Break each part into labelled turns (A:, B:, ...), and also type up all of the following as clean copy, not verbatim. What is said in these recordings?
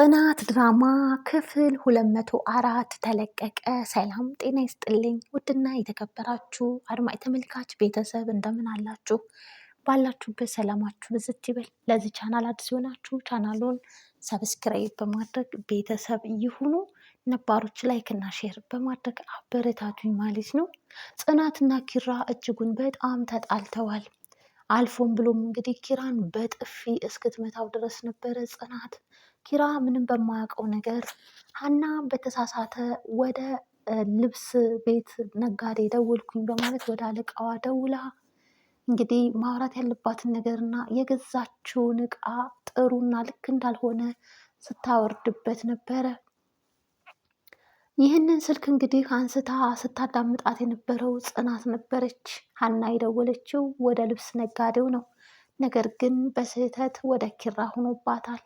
A: ጽናት ድራማ ክፍል 204 ተለቀቀ። ሰላም ጤና ይስጥልኝ ውድና የተከበራችሁ አድማጭ ተመልካች ቤተሰብ እንደምን አላችሁ? ባላችሁበት ሰላማችሁ ብዝት ይበል። ለዚህ ቻናል አዲስ የሆናችሁ ቻናሉን ሰብስክራይብ በማድረግ ቤተሰብ ይሁኑ። ነባሮች ላይክ እና ሼር በማድረግ አበረታቱኝ ማለት ነው። ጽናትና ኪራ እጅጉን በጣም ተጣልተዋል። አልፎም ብሎም እንግዲህ ኪራን በጥፊ እስክትመታው ድረስ ነበረ ጽናት ኪራ ምንም በማያውቀው ነገር ሀና በተሳሳተ ወደ ልብስ ቤት ነጋዴ ደውልኩኝ በማለት ወደ አለቃዋ ደውላ እንግዲህ ማውራት ያለባትን ነገርና የገዛችውን እቃ ጥሩና ልክ እንዳልሆነ ስታወርድበት ነበረ። ይህንን ስልክ እንግዲህ አንስታ ስታዳምጣት የነበረው ጽናት ነበረች። ሀና የደወለችው ወደ ልብስ ነጋዴው ነው። ነገር ግን በስህተት ወደ ኪራ ሆኖባታል።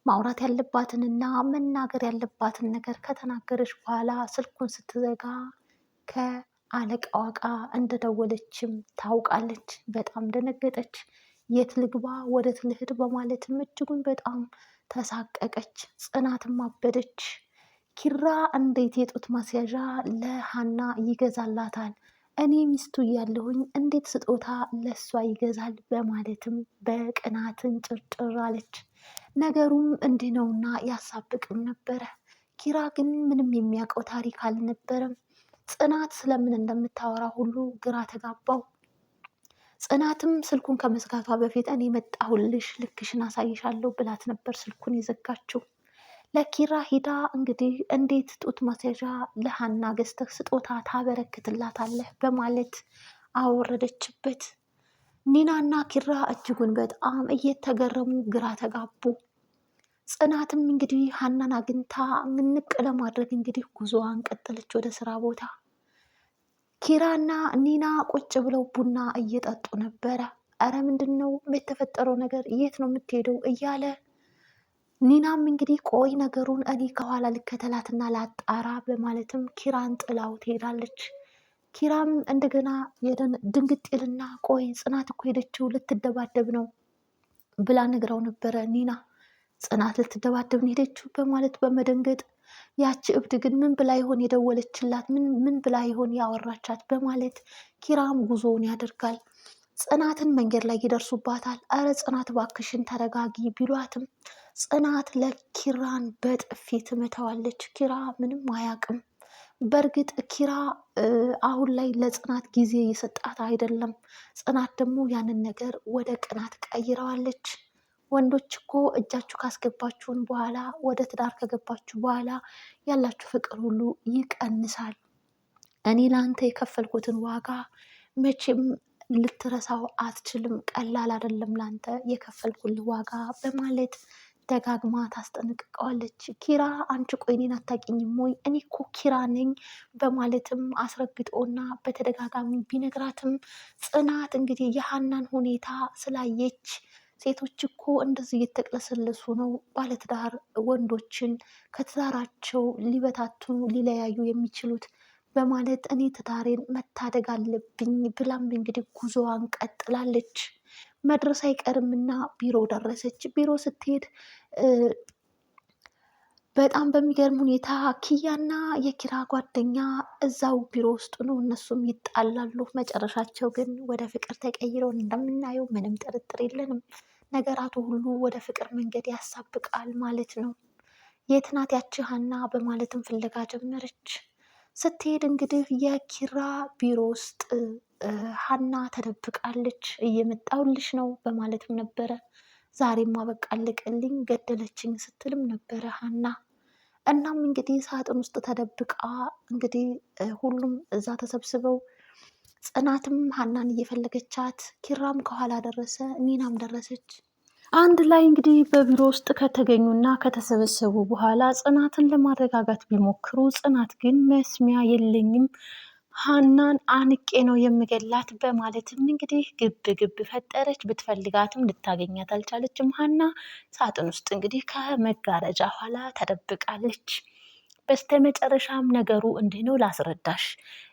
A: ማውራት ያለባትንና መናገር ያለባትን ነገር ከተናገረች በኋላ ስልኩን ስትዘጋ ከአለቃዋ ጋር እንደደወለችም ታውቃለች። በጣም ደነገጠች። የት ልግባ ወዴት ልሂድ በማለትም እጅጉን በጣም ተሳቀቀች። ጽናትም አበደች። ኪራ እንዴት የጡት ማስያዣ ለሀና ይገዛላታል? እኔ ሚስቱ እያለሁኝ እንዴት ስጦታ ለሷ ይገዛል? በማለትም በቅናትን ጭርጭር አለች። ነገሩም እንዲህ ነውና ያሳብቅም ነበረ። ኪራ ግን ምንም የሚያውቀው ታሪክ አልነበረም። ጽናት ስለምን እንደምታወራ ሁሉ ግራ ተጋባው። ጽናትም ስልኩን ከመዝጋቷ በፊት እኔ መጣሁልሽ ልክሽን አሳይሻለሁ ብላት ነበር ስልኩን የዘጋችው። ለኪራ ሂዳ እንግዲህ እንዴት ጡት ማስያዣ ለሀና ገዝተህ ስጦታ ታበረክትላታለህ በማለት አወረደችበት። ኒናና ኪራ እጅጉን በጣም እየተገረሙ ግራ ተጋቡ። ጽናትም እንግዲህ ሀናን አግኝታ ንቅ ለማድረግ እንግዲህ ጉዞዋን ቀጠለች ወደ ስራ ቦታ። ኪራና ኒና ቁጭ ብለው ቡና እየጠጡ ነበረ። አረ ምንድን ነው የተፈጠረው ነገር? የት ነው የምትሄደው? እያለ ኒናም እንግዲህ ቆይ ነገሩን እኔ ከኋላ ልከተላትና ላጣራ በማለትም ኪራን ጥላው ትሄዳለች። ኪራም እንደገና ድንግጤልና ቆይ ጽናት እኮ ሄደችው ልትደባደብ ነው ብላ ነግራው ነበረ ኒና። ጽናት ልትደባደብ ነው ሄደችው በማለት በመደንገጥ ያቺ እብድ ግን ምን ብላ ይሆን የደወለችላት? ምን ብላ ይሆን ያወራቻት? በማለት ኪራም ጉዞውን ያደርጋል። ጽናትን መንገድ ላይ ይደርሱባታል። አረ ጽናት ባክሽን ተረጋጊ ቢሏትም ጽናት ለኪራን በጥፊ ትመታዋለች። ኪራ ምንም አያውቅም። በእርግጥ ኪራ አሁን ላይ ለጽናት ጊዜ የሰጣት አይደለም። ጽናት ደግሞ ያንን ነገር ወደ ቅናት ቀይረዋለች። ወንዶች እኮ እጃችሁ ካስገባችሁን በኋላ ወደ ትዳር ከገባችሁ በኋላ ያላችሁ ፍቅር ሁሉ ይቀንሳል። እኔ ለአንተ የከፈልኩትን ዋጋ መቼም ልትረሳው አትችልም። ቀላል አይደለም ለአንተ የከፈልኩልህ ዋጋ በማለት ደጋግማ ታስጠነቅቀዋለች። ኪራ አንቺ ቆይ እኔን አታውቂኝም ወይ? እኔ እኮ ኪራ ነኝ በማለትም አስረግጦና በተደጋጋሚ ቢነግራትም ጽናት እንግዲህ የሀናን ሁኔታ ስላየች ሴቶች እኮ እንደዚህ እየተቅለሰለሱ ነው ባለትዳር ወንዶችን ከትዳራቸው ሊበታትኑ ሊለያዩ የሚችሉት በማለት እኔ ትዳሬን መታደግ አለብኝ ብላም እንግዲህ ጉዞዋን ቀጥላለች። መድረስ አይቀርምና ቢሮ ደረሰች። ቢሮ ስትሄድ በጣም በሚገርም ሁኔታ ኪያና የኪራ ጓደኛ እዛው ቢሮ ውስጥ ነው። እነሱም ይጣላሉ። መጨረሻቸው ግን ወደ ፍቅር ተቀይረውን እንደምናየው ምንም ጥርጥር የለንም። ነገራቱ ሁሉ ወደ ፍቅር መንገድ ያሳብቃል ማለት ነው። የት ናት ያቺ ሀና በማለትም ፍለጋ ጀመረች። ስትሄድ እንግዲህ የኪራ ቢሮ ውስጥ ሀና ተደብቃለች። እየመጣሁልሽ ነው በማለትም ነበረ። ዛሬማ በቃ አለቀልኝ ገደለችኝ ስትልም ነበረ ሀና። እናም እንግዲህ ሳጥን ውስጥ ተደብቃ እንግዲህ ሁሉም እዛ ተሰብስበው ጽናትም ሀናን እየፈለገቻት ኪራም ከኋላ ደረሰ፣ ኒናም ደረሰች። አንድ ላይ እንግዲህ በቢሮ ውስጥ ከተገኙና ከተሰበሰቡ በኋላ ጽናትን ለማረጋጋት ቢሞክሩ ጽናት ግን መስሚያ የለኝም ሀናን አንቄ ነው የምገላት በማለትም እንግዲህ ግብ ፈጠረች። ብትፈልጋትም ልታገኛት አልቻለችም። ሀና ሳጥን ውስጥ እንግዲህ ከመጋረጃ ኋላ ተደብቃለች። በስተመጨረሻም ነገሩ እንዲህ ነው ላስረዳሽ፣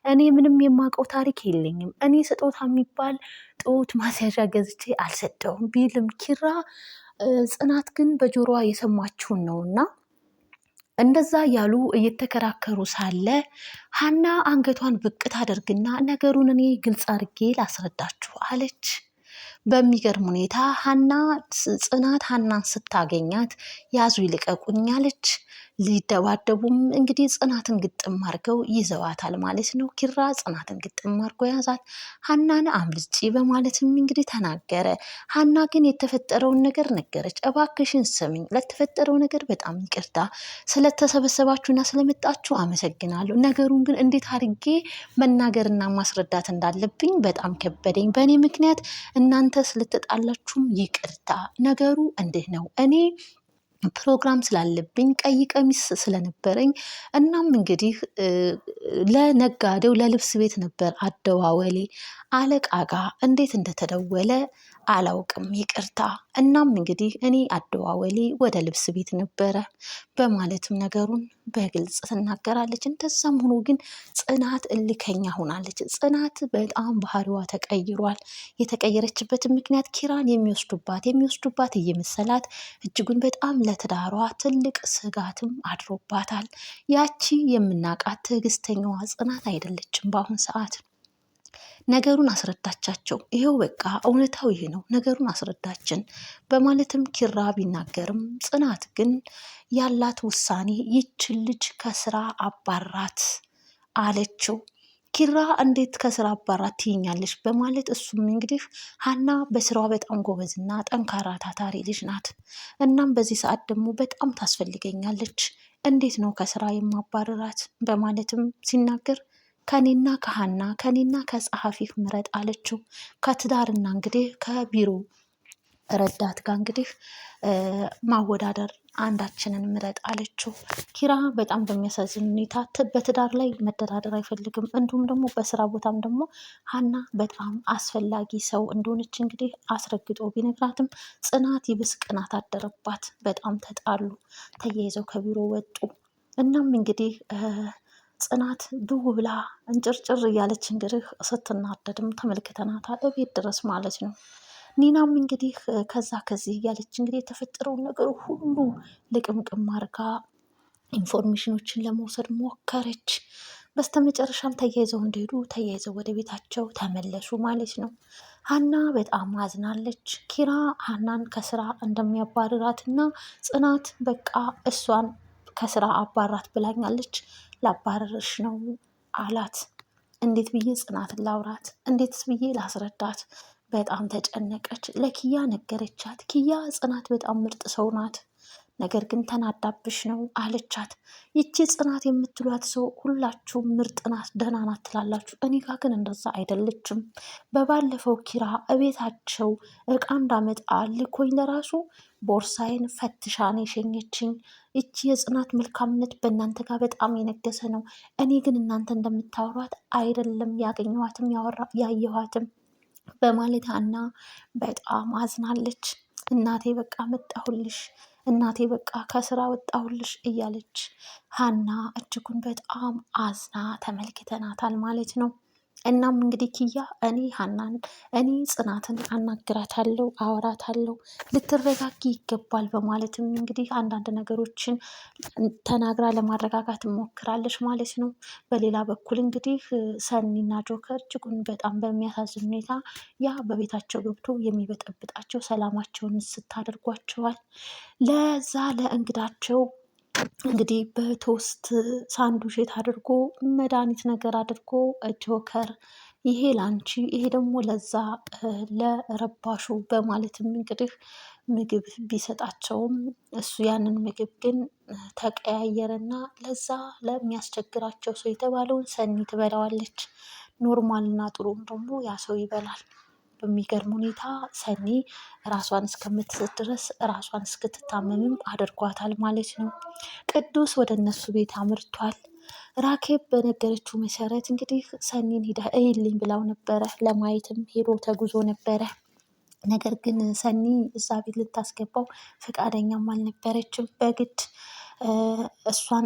A: እኔ ምንም የማውቀው ታሪክ የለኝም። እኔ ስጦታ የሚባል ጡት ማስያዣ ገዝቼ አልሰጠውም ቢልም ኪራ ጽናት ግን በጆሮዋ የሰማችውን ነውና እንደዛ ያሉ እየተከራከሩ ሳለ ሀና አንገቷን ብቅ ታደርግና ነገሩን እኔ ግልጽ አድርጌ ላስረዳችሁ አለች። በሚገርም ሁኔታ ጽናት ሀናን ስታገኛት ያዙ ይልቀቁኝ አለች። ሊደባደቡም እንግዲህ ጽናትን ግጥም አድርገው ይዘዋታል ማለት ነው። ኪራ ጽናትን ግጥም አድርጎ ያዛት። ሀናን አምልጪ በማለትም እንግዲህ ተናገረ። ሀና ግን የተፈጠረውን ነገር ነገረች። እባክሽን ስሚኝ፣ ለተፈጠረው ነገር በጣም ይቅርታ፣ ስለተሰበሰባችሁና ስለመጣችሁ አመሰግናለሁ። ነገሩን ግን እንዴት አድርጌ መናገርና ማስረዳት እንዳለብኝ በጣም ከበደኝ። በእኔ ምክንያት እናንተ ስለተጣላችሁም ይቅርታ። ነገሩ እንዲህ ነው፣ እኔ ፕሮግራም ስላለብኝ ቀይ ቀሚስ ስለነበረኝ እናም እንግዲህ ለነጋዴው ለልብስ ቤት ነበር አደዋወሌ። አለቃ ጋ እንዴት እንደተደወለ አላውቅም፣ ይቅርታ። እናም እንግዲህ እኔ አደዋወሌ ወደ ልብስ ቤት ነበረ በማለትም ነገሩን በግልጽ ትናገራለች። እንደዛም ሆኖ ግን ጽናት እልከኛ ሆናለች። ጽናት በጣም ባህሪዋ ተቀይሯል። የተቀየረችበትን ምክንያት ኪራን የሚወስዱባት እየመሰላት እጅጉን በጣም ለትዳሯ ትልቅ ስጋትም አድሮባታል። ያቺ የምናቃት ትዕግስተኛዋ ጽናት አይደለችም በአሁን ሰዓት። ነገሩን አስረዳቻቸው። ይሄው በቃ እውነታው ይሄ ነው፣ ነገሩን አስረዳችን በማለትም ኪራ ቢናገርም ጽናት ግን ያላት ውሳኔ ይችን ልጅ ከስራ አባራት አለችው። ኪራ እንዴት ከስራ አባራት ትይኛለች በማለት እሱም እንግዲህ ሀና በስራዋ በጣም ጎበዝና ጠንካራ ታታሪ ልጅ ናት። እናም በዚህ ሰዓት ደግሞ በጣም ታስፈልገኛለች፣ እንዴት ነው ከስራ የማባረራት በማለትም ሲናገር ከኔና ከሀና ከኔና ከጸሐፊህ ምረጥ አለችው። ከትዳርና እንግዲህ ከቢሮ ረዳት ጋር እንግዲህ ማወዳደር አንዳችንን ምረጥ አለችው። ኪራ በጣም በሚያሳዝን ሁኔታ በትዳር ላይ መደራደር አይፈልግም። እንዲሁም ደግሞ በስራ ቦታም ደግሞ ሀና በጣም አስፈላጊ ሰው እንደሆነች እንግዲህ አስረግጦ ቢነግራትም ጽናት ይብስ ቅናት አደረባት። በጣም ተጣሉ፣ ተያይዘው ከቢሮ ወጡ። እናም እንግዲህ ጽናት ድው ብላ እንጭርጭር እያለች እንግዲህ ስትናደድም ተመልክተናታል፣ እቤት ድረስ ማለት ነው። ኒናም እንግዲህ ከዛ ከዚህ እያለች እንግዲህ የተፈጠረውን ነገር ሁሉ ልቅምቅም አድርጋ ኢንፎርሜሽኖችን ለመውሰድ ሞከረች። በስተመጨረሻም ተያይዘው እንደሄዱ ተያይዘው ወደ ቤታቸው ተመለሱ ማለት ነው። ሀና በጣም አዝናለች። ኪራ ሀናን ከስራ እንደሚያባርራትና ጽናት በቃ እሷን ከስራ አባራት ብላኛለች፣ ላባረርሽ ነው አላት። እንዴት ብዬ ጽናትን ላውራት? እንዴትስ ብዬ ላስረዳት? በጣም ተጨነቀች። ለኪያ ነገረቻት። ኪያ ጽናት በጣም ምርጥ ሰው ናት፣ ነገር ግን ተናዳብሽ ነው አለቻት። ይቺ ጽናት የምትሏት ሰው ሁላችሁም ምርጥ ናት፣ ደህና ናት ትላላችሁ፣ እኔ ጋ ግን እንደዛ አይደለችም። በባለፈው ኪራ እቤታቸው እቃ እንዳመጣ ልኮኝ ለራሱ ቦርሳዬን ፈትሻን የሸኘችኝ። ይቺ የጽናት መልካምነት በእናንተ ጋር በጣም የነገሰ ነው። እኔ ግን እናንተ እንደምታወሯት አይደለም ያገኘኋትም ያየኋትም በማለት ሀና በጣም አዝናለች። እናቴ በቃ መጣሁልሽ፣ እናቴ በቃ ከስራ ወጣሁልሽ እያለች ሀና እጅጉን በጣም አዝና ተመልክተናታል ማለት ነው። እናም እንግዲህ ኪያ እኔ ጽናትን አናግራታለሁ፣ አወራታለሁ፣ ልትረጋጊ ይገባል በማለትም እንግዲህ አንዳንድ ነገሮችን ተናግራ ለማረጋጋት ሞክራለች ማለት ነው። በሌላ በኩል እንግዲህ ሰኒና ጆከር እጅጉን በጣም በሚያሳዝን ሁኔታ ያ በቤታቸው ገብቶ የሚበጠብጣቸው ሰላማቸውን ስታደርጓቸዋል። ለዛ ለእንግዳቸው እንግዲህ በቶስት ሳንዱሼት አድርጎ መድኃኒት ነገር አድርጎ ጆከር ይሄ ላንቺ፣ ይሄ ደግሞ ለዛ ለረባሹ በማለትም እንግዲህ ምግብ ቢሰጣቸውም እሱ ያንን ምግብ ግን ተቀያየረና ለዛ ለሚያስቸግራቸው ሰው የተባለውን ሰኒ ትበላዋለች። ኖርማልና ጥሩም ደግሞ ያ ሰው ይበላል። በሚገርም ሁኔታ ሰኒ ራሷን እስከምትስት ድረስ ራሷን እስክትታመምም አድርጓታል ማለት ነው። ቅዱስ ወደ እነሱ ቤት አምርቷል። ራኬብ በነገረችው መሰረት እንግዲህ ሰኒን ሂዳ እይልኝ ብላው ነበረ። ለማየትም ሄዶ ተጉዞ ነበረ። ነገር ግን ሰኒ እዛ ቤት ልታስገባው ፈቃደኛም አልነበረችም። በግድ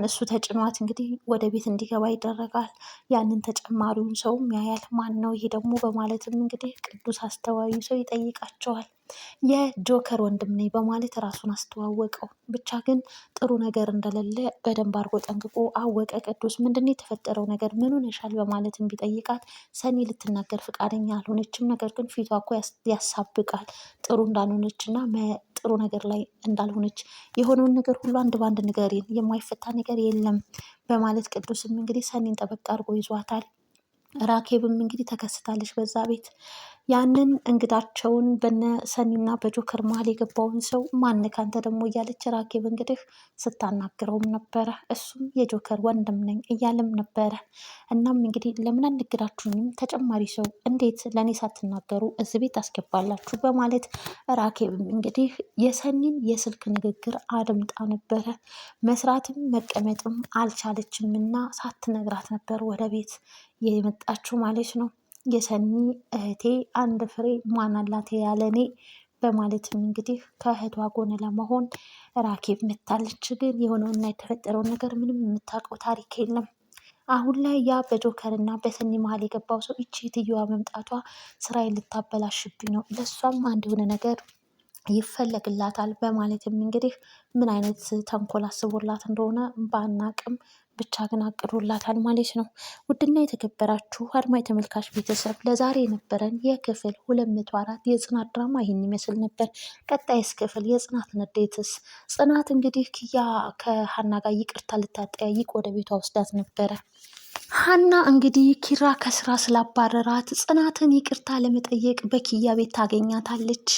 A: እሱ ተጭኗት እንግዲህ ወደ ቤት እንዲገባ ይደረጋል። ያንን ተጨማሪውን ሰውም ያያል። ማን ነው ይሄ ደግሞ በማለትም እንግዲህ ቅዱስ አስተዋዩ ሰው ይጠይቃቸዋል። የጆከር ወንድም ነኝ በማለት ራሱን አስተዋወቀው። ብቻ ግን ጥሩ ነገር እንደሌለ በደንብ አድርጎ ጠንቅቆ አወቀ። ቅዱስ ምንድን ነው የተፈጠረው ነገር ምን ሆነሻል በማለትም ቢጠይቃት ሰኒ ልትናገር ፈቃደኛ አልሆነችም። ነገር ግን ፊቷ እኮ ያሳብቃል ጥሩ እንዳልሆነች እና ጥሩ ነገር ላይ እንዳልሆነች የሆነውን ነገር ሁሉ አንድ ባንድ ንገሪን፣ የማይፈታ ነገር የለም በማለት ቅዱስም እንግዲህ ሰኒን ጠበቅ አድርጎ ይዟታል። ራኬብም እንግዲህ ተከስታለች በዛ ቤት። ያንን እንግዳቸውን በነ ሰኒና በጆከር መሀል የገባውን ሰው ማንክ አንተ ደግሞ እያለች ራኬብ እንግዲህ ስታናግረውም ነበረ። እሱም የጆከር ወንድም ነኝ እያለም ነበረ። እናም እንግዲህ ለምን አንግዳችሁኝም? ተጨማሪ ሰው እንዴት ለእኔ ሳትናገሩ እዚህ ቤት አስገባላችሁ? በማለት ራኬብም እንግዲህ የሰኒን የስልክ ንግግር አድምጣ ነበረ። መስራትም መቀመጥም አልቻለችም እና ሳትነግራት ነበር ወደ ቤት የመጣችሁ ማለት ነው። የሰኒ እህቴ አንድ ፍሬ ማን አላት ያለ እኔ በማለትም እንግዲህ ከእህቷ ጎን ለመሆን ራኬብ መታለች። ግን የሆነውና የተፈጠረውን ነገር ምንም የምታውቀው ታሪክ የለም። አሁን ላይ ያ በጆከር እና በሰኒ መሀል የገባው ሰው ይቺ ትየዋ መምጣቷ ስራዬን ልታበላሽብኝ ነው፣ ለእሷም አንድ የሆነ ነገር ይፈለግላታል በማለትም እንግዲህ ምን አይነት ተንኮል አስቦላት እንደሆነ ባናቅም ብቻ ግን አቅዶላታል ማለት ነው። ውድና የተከበራችሁ አድማጭ ተመልካች ቤተሰብ ለዛሬ የነበረን የክፍል 204 የጽናት ድራማ ይህን ይመስል ነበር። ቀጣይስ ክፍል የጽናት ንዴትስ? ጽናት እንግዲህ ኪያ ከሀና ጋር ይቅርታ ልታጠያይቅ ወደ ቤቷ ወስዳት ነበረ። ሀና እንግዲህ ኪራ ከስራ ስላባረራት ጽናትን ይቅርታ ለመጠየቅ በኪያ ቤት ታገኛታለች።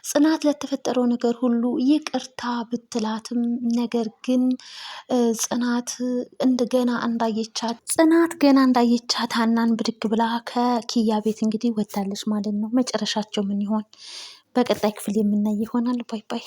A: ጽናት ለተፈጠረው ነገር ሁሉ ይቅርታ ብትላትም ነገር ግን ጽናት ገና እንዳየቻት ሀናን ብድግ ብላ ከኪያ ቤት እንግዲህ ወታለች ማለት ነው። መጨረሻቸው ምን ይሆን? በቀጣይ ክፍል የምናይ ይሆናል። ባይ ባይ።